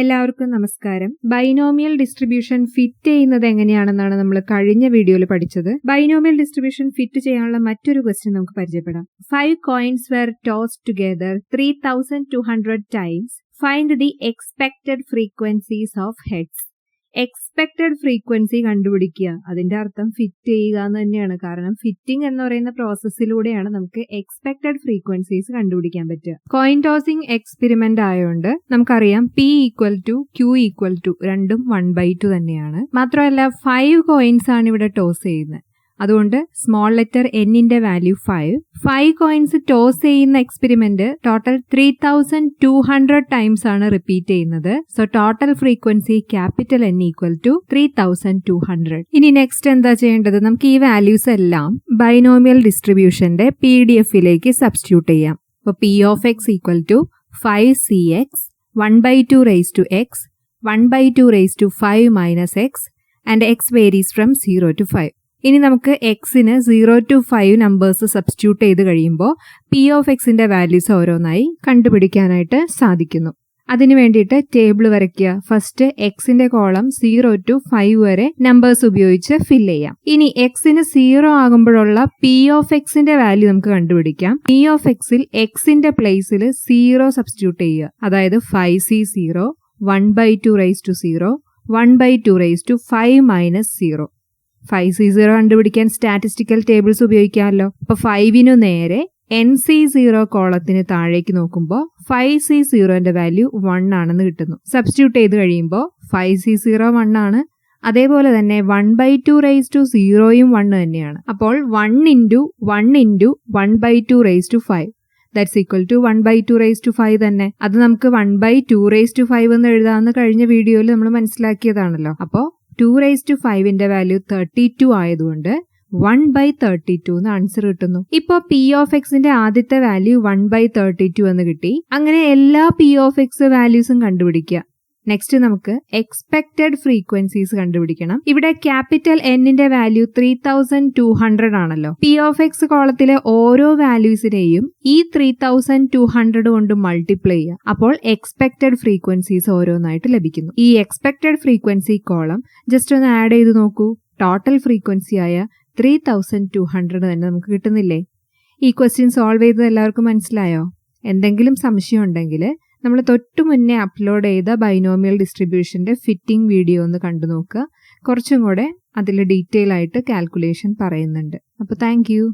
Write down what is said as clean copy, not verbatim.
എല്ലാവർക്കും നമസ്കാരം. Binomial distribution fit ചെയ്യുന്നത് എങ്ങനെയാണെന്നാണ് നമ്മൾ കഴിഞ്ഞ വീഡിയോയിൽ പഠിച്ചത്. ബൈനോമിയൽ ഡിസ്ട്രിബ്യൂഷൻ ഫിറ്റ് ചെയ്യാനുള്ള മറ്റൊരു ക്വസ്റ്റ്യൻ നമുക്ക് പരിചയപ്പെടാം. 5 coins were tossed together 3200 times. Find the expected frequencies of heads. Expected frequency കണ്ടുപിടിക്കുക. അതിന്റെ അർത്ഥം ഫിറ്റ് ചെയ്യുക എന്ന് തന്നെയാണ്. കാരണം ഫിറ്റിംഗ് എന്ന് പറയുന്ന പ്രോസസ്സിലൂടെയാണ് നമുക്ക് എക്സ്പെക്റ്റഡ് ഫ്രീക്വൻസീസ് കണ്ടുപിടിക്കാൻ പറ്റുക. കോയിൻ ടോസിംഗ് എക്സ്പെരിമെന്റ് ആയതുകൊണ്ട് നമുക്കറിയാം P = Q = രണ്ടും 1/2 തന്നെയാണ്. മാത്രമല്ല 5 കോയിൻസ് ആണ് ഇവിടെ ടോസ് ചെയ്യുന്നത്. അതുകൊണ്ട് സ്മോൾ ലെറ്റർ എന്നിന്റെ വാല്യൂ 5 കോയിൻസ് ടോസ് ചെയ്യുന്ന എക്സ്പെരിമെന്റ് ടോട്ടൽ 3200 ടൈംസ് ആണ് റിപ്പീറ്റ് ചെയ്യുന്നത്. So total frequency capital N = 3200. ഇനി നെക്സ്റ്റ് എന്താ ചെയ്യേണ്ടത്? നമുക്ക് ഈ വാല്യൂസ് എല്ലാം ബൈനോമിയൽ ഡിസ്ട്രിബ്യൂഷന്റെ PDF-ലേക്ക് സബ്സ്റ്റിറ്റ്യൂട്ട് ചെയ്യാം. അപ്പോൾ P of x = 5cx 1/2 raised to x 1/2 raised to 5 - x and x varies from 0 to 5. ഇനി നമുക്ക് എക്സിന് 0 to 5 നമ്പേഴ്സ് സബ്സ്റ്റിറ്റ്യൂട്ട് ചെയ്ത് കഴിയുമ്പോൾ P of xന്റെ വാല്യൂസ് ഓരോന്നായി കണ്ടുപിടിക്കാനായിട്ട് സാധിക്കുന്നു. അതിനു വേണ്ടിയിട്ട് ടേബിൾ വരയ്ക്കുക. ഫസ്റ്റ് എക്സിന്റെ കോളം 0 to 5 വരെ നമ്പേഴ്സ് ഉപയോഗിച്ച് ഫിൽ ചെയ്യാം. ഇനി എക്സിന് 0 ആകുമ്പോഴുള്ള P of xന്റെ വാല്യൂ നമുക്ക് കണ്ടുപിടിക്കാം. P of xൽ എക്സിന്റെ പ്ലേസിൽ 0 സബ്സ്റ്റിറ്റ്യൂട്ട് ചെയ്യുക. അതായത് 5c0 1/2 raised to 0 1/2 raised to 5 - 0. 5c0 കണ്ടുപിടിക്കാൻ സ്റ്റാറ്റിസ്റ്റിക്കൽ ടേബിൾസ് ഉപയോഗിക്കാമല്ലോ. അപ്പൊ 5നു നേരെ NC0 കോളത്തിന് താഴേക്ക് നോക്കുമ്പോൾ 5c0ന്റെ വാല്യൂ 1 ആണെന്ന് കിട്ടുന്നു. സബ്സ്റ്റിറ്റ്യൂട്ട് ചെയ്ത് കഴിയുമ്പോൾ 5c0 1 ആണ്. അതേപോലെ തന്നെ 1/2 raised to 0യും 1 തന്നെയാണ്. അപ്പോൾ 1 × 1 × 1/2 raised to 5 that's equal to 1/2 raised to 5 തന്നെ. അത് നമുക്ക് 1/2 raised to 5 എന്ന് എഴുതാമെന്ന് കഴിഞ്ഞ വീഡിയോയിൽ നമ്മൾ മനസ്സിലാക്കിയതാണല്ലോ. അപ്പോൾ 2 raised to 5ന്റെ വാല്യൂ 32 ആയതുകൊണ്ട് 1/32 എന്ന് ആൻസർ കിട്ടുന്നു. ഇപ്പോൾ P of xന്റെ ആദ്യത്തെ വാല്യൂ 1/32 എന്ന് കിട്ടി. അങ്ങനെ എല്ലാ P of x വാല്യൂസും കണ്ടുപിടിക്കുക. നെക്സ്റ്റ് നമുക്ക് എക്സ്പെക്റ്റഡ് ഫ്രീക്വൻസീസ് കണ്ടുപിടിക്കണം. ഇവിടെ ക്യാപിറ്റൽ Nന്റെ വാല്യൂ 3200 ആണല്ലോ. P of x കോളത്തിലെ ഓരോ വാല്യൂസിനെയും ഈ 3200 കൊണ്ട് മൾട്ടിപ്ലൈ ചെയ്യുക. അപ്പോൾ എക്സ്പെക്റ്റഡ് ഫ്രീക്വൻസീസ് ഓരോന്നായിട്ട് ലഭിക്കുന്നു. ഈ എക്സ്പെക്റ്റഡ് ഫ്രീക്വൻസി കോളം ജസ്റ്റ് ഒന്ന് ആഡ് ചെയ്ത് നോക്കൂ. ടോട്ടൽ ഫ്രീക്വൻസി ആയ 3200 തന്നെ നമുക്ക് കിട്ടുന്നില്ലേ? ഈ ക്വസ്റ്റ്യൻ സോൾവ് ചെയ്തത് എല്ലാവർക്കും മനസ്സിലായോ? എന്തെങ്കിലും സംശയം ഉണ്ടെങ്കിൽ നമ്മൾ തൊട്ടു മുന്നേ അപ്ലോഡ് ചെയ്ത ബൈനോമിയൽ ഡിസ്ട്രിബ്യൂഷന്റെ ഫിറ്റിംഗ് വീഡിയോ ഒന്ന് കണ്ടു നോക്കുക. കുറച്ചും കൂടെ അതിൽ ഡീറ്റെയിൽ ആയിട്ട് കാൽക്കുലേഷൻ പറയുന്നുണ്ട്. അപ്പോൾ താങ്ക് യു.